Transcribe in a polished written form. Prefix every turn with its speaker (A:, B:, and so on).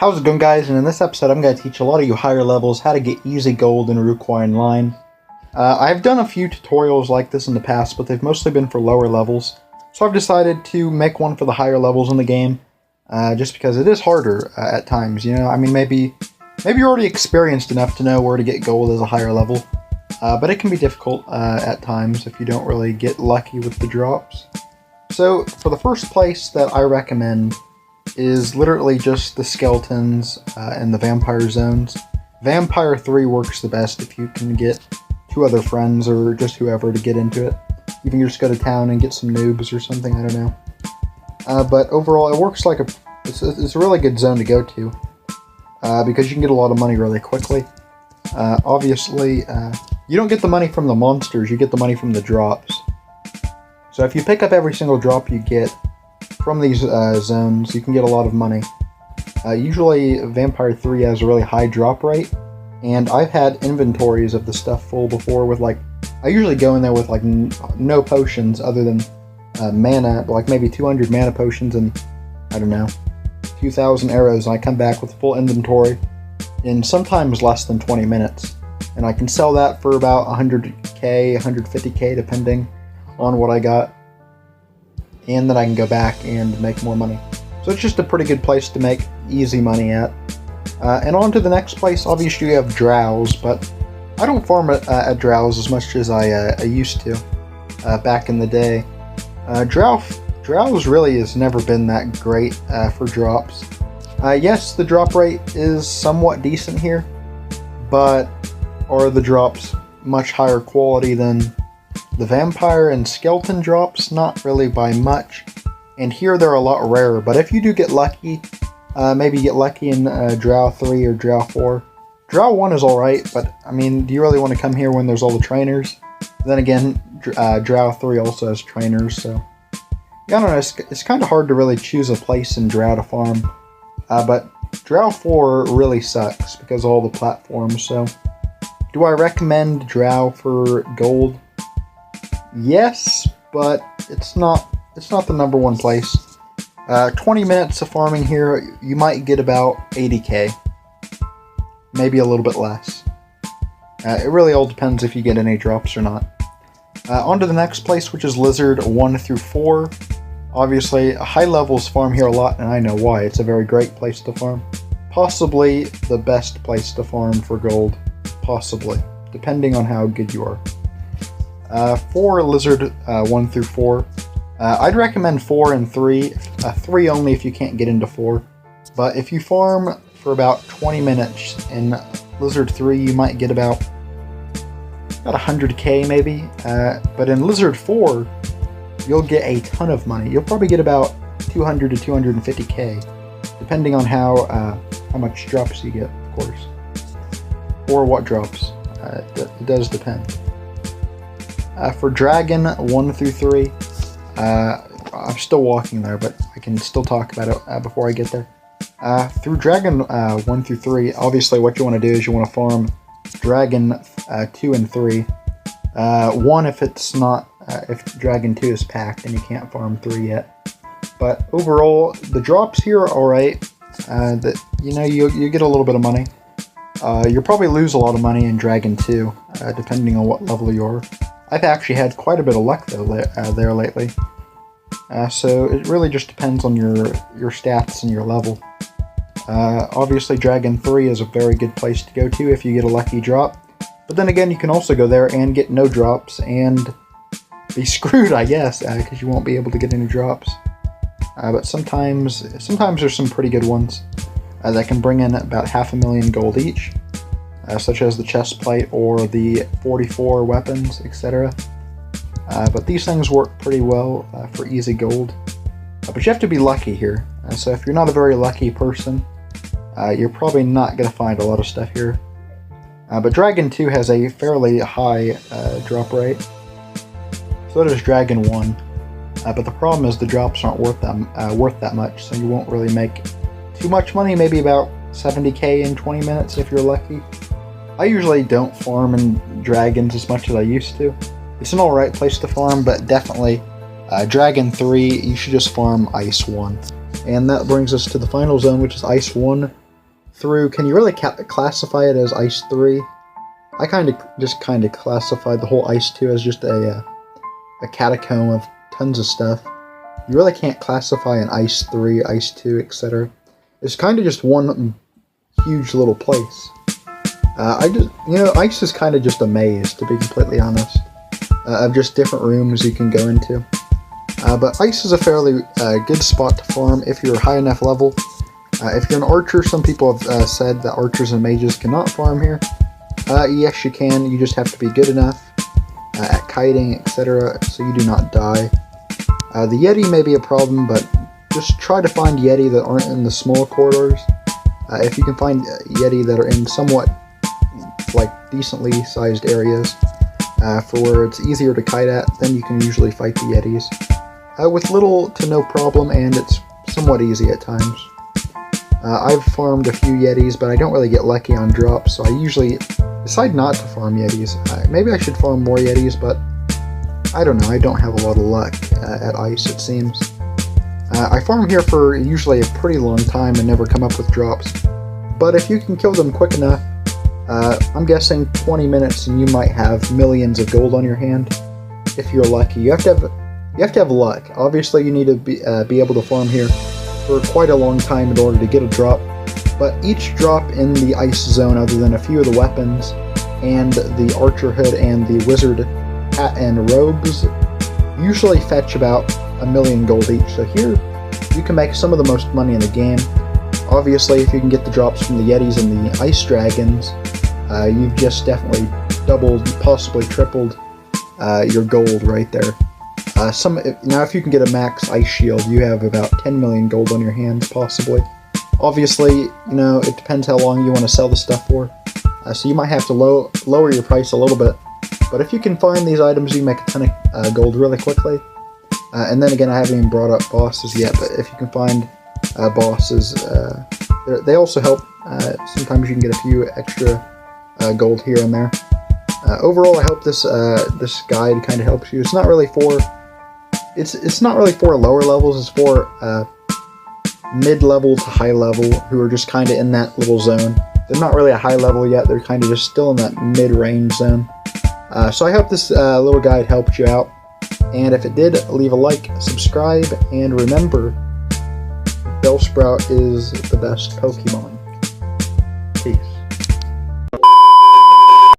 A: How's it going, guys? And in this episode I'm going to teach a lot of you higher levels how to get easy gold in Rucoy Millionaire. I've done a few tutorials like this in the past, but they've mostly been for lower levels. So I've decided to make one for the higher levels in the game, just because it is harder at times, you know? I mean, maybe you're already experienced enough to know where to get gold as a higher level, but it can be difficult at times if you don't really get lucky with the drops. So for the first place that I recommend is literally just the skeletons and the vampire zones. Vampire 3 works the best if you can get 2 other friends or just whoever to get into it. You can just go to town and get some noobs or something, I don't know. But overall, it works like it's a really good zone to go to because you can get a lot of money really quickly. Obviously, you don't get the money from the monsters, you get the money from the drops. So if you pick up every single drop you get from these zones, you can get a lot of money. Usually Vampire 3 has a really high drop rate, and I've had inventories of the stuff full before with like, I usually go in there with like no potions other than mana, like maybe 200 mana potions and, I don't know, 2,000 arrows, and I come back with a full inventory in sometimes less than 20 minutes. And I can sell that for about 100k, 150k depending on what I got. And then I can go back and make more money. So it's just a pretty good place to make easy money at. And on to the next place. Obviously you have drows, but I don't farm at drows as much as I used to back in the day. Drows really has never been that great for drops. Yes, the drop rate is somewhat decent here, but are the drops much higher quality than the vampire and skeleton drops? Not really by much, and here they're a lot rarer, but if you do get lucky, maybe get lucky in Drow 3 or Drow 4. Drow 1 is alright, but I mean, do you really want to come here when there's all the trainers? Then again, Drow 3 also has trainers, so yeah, I don't know, it's kind of hard to really choose a place in Drow to farm, but Drow 4 really sucks because of all the platforms. So do I recommend Drow for gold? Yes, but it's not the number one place. 20 minutes of farming here, you might get about 80k. Maybe a little bit less. It really all depends if you get any drops or not. On to the next place, which is Lizard 1 through 4. Obviously, high levels farm here a lot, and I know why. It's a very great place to farm. Possibly the best place to farm for gold. Possibly. Depending on how good you are. For Lizard 1 through 4, I'd recommend 4 and 3. 3 only if you can't get into 4. But if you farm for about 20 minutes in Lizard 3, you might get about 100k maybe. But in Lizard 4, you'll get a ton of money. You'll probably get about 200 to 250k, depending on how much drops you get, of course. Or what drops. It does depend. For Dragon 1 through 3, I'm still walking there, but I can still talk about it before I get there. Through Dragon 1 through 3, obviously what you want to do is you want to farm Dragon 2 and 3. 1 if it's not, if Dragon 2 is packed and you can't farm 3 yet. But overall, the drops here are alright. You get a little bit of money. You'll probably lose a lot of money in Dragon 2, depending on what level you are. I've actually had quite a bit of luck though there lately. So it really just depends on your stats and your level. Obviously Dragon 3 is a very good place to go to if you get a lucky drop. But then again, you can also go there and get no drops and be screwed, I guess, because you won't be able to get any drops. But sometimes there's some pretty good ones that can bring in about 500,000 gold each. Such as the chest plate or the 44 weapons, etc. But these things work pretty well for easy gold. But you have to be lucky here. So if you're not a very lucky person, you're probably not going to find a lot of stuff here. But Dragon 2 has a fairly high drop rate. So does Dragon 1. But the problem is the drops aren't worth that much, so you won't really make too much money, maybe about 70k in 20 minutes if you're lucky. I usually don't farm in dragons as much as I used to. It's an alright place to farm, but definitely Dragon 3, you should just farm Ice 1. And that brings us to the final zone, which is Ice 1, through, can you really classify it as Ice 3? I kind of classified the whole Ice 2 as just a catacomb of tons of stuff. You really can't classify an Ice 3, Ice 2, etc. It's kind of just one huge little place. Ice is kind of just a maze, to be completely honest, of just different rooms you can go into. But Ice is a fairly good spot to farm if you're high enough level. If you're an archer, some people have said that archers and mages cannot farm here. Yes, you can. You just have to be good enough at kiting, etc., so you do not die. The Yeti may be a problem, but just try to find Yeti that aren't in the small corridors. If you can find Yeti that are in somewhat decently sized areas, for where it's easier to kite at, then you can usually fight the Yetis with little to no problem, and it's somewhat easy at times. I've farmed a few Yetis, but I don't really get lucky on drops, so I usually decide not to farm Yetis. Maybe I should farm more Yetis, but I don't know, I don't have a lot of luck at Ice, it seems. I farm here for usually a pretty long time and never come up with drops, but if you can kill them quick enough, I'm guessing 20 minutes and you might have millions of gold on your hand, if you're lucky. You have to have luck. Obviously you need to be able to farm here for quite a long time in order to get a drop, but each drop in the Ice zone, other than a few of the weapons and the archer hood and the wizard hat and robes, usually fetch about 1,000,000 gold each. So here you can make some of the most money in the game. Obviously, if you can get the drops from the Yetis and the Ice Dragons, you've just definitely doubled, possibly tripled your gold right there. Now, if you can get a max Ice Shield, you have about 10,000,000 gold on your hands, possibly. Obviously, it depends how long you want to sell the stuff for, so you might have to lower your price a little bit. But if you can find these items, you can make a ton of gold really quickly. And then again, I haven't even brought up bosses yet, but if you can find bosses, they also help. Sometimes you can get a few extra gold here and there. Overall, I hope this guide kind of helps you. It's not really for lower levels. It's for mid-level to high level who are just kind of in that little zone. They're not really a high level yet. They're kind of just still in that mid-range zone. So I hope this little guide helped you out. And if it did, leave a like, subscribe, and remember, Bellsprout is the best Pokemon. Peace.